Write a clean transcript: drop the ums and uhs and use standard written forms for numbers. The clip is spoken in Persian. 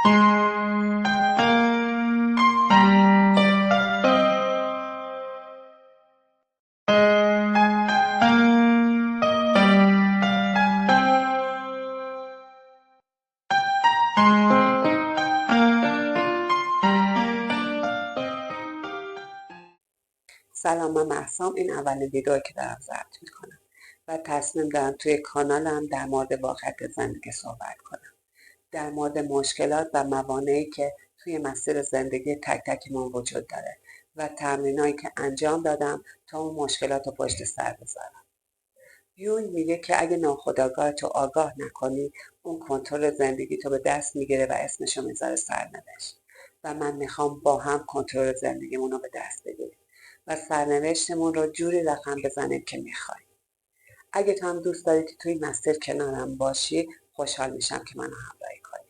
سلام، من مهسام. این اولین ویدیویی که دارم ضبط میکنم و تصمیم دارم توی کانالم در مورد واقعیت زندگی صحبت کنم، در مورد مشکلات و موانعی که توی مسیر زندگی تک تکمون وجود داره و تمرینایی که انجام دادم تا اون مشکلات رو پشت سر بذارم. یون میگه که اگه ناخودآگاه تو آگاه نکنی، اون کنترل زندگی تو به دست میگیره و اسمشو میذاره سرنوشت. و من میخوام با هم کنترل زندگیمون رو به دست بگیریم و سرنوشتمون رو جوری رقم بزنیم که میخوایم. اگه تو هم دوست داری که توی مسیر کنارم باشی، خوشحال میشم که منو همراهی کنی.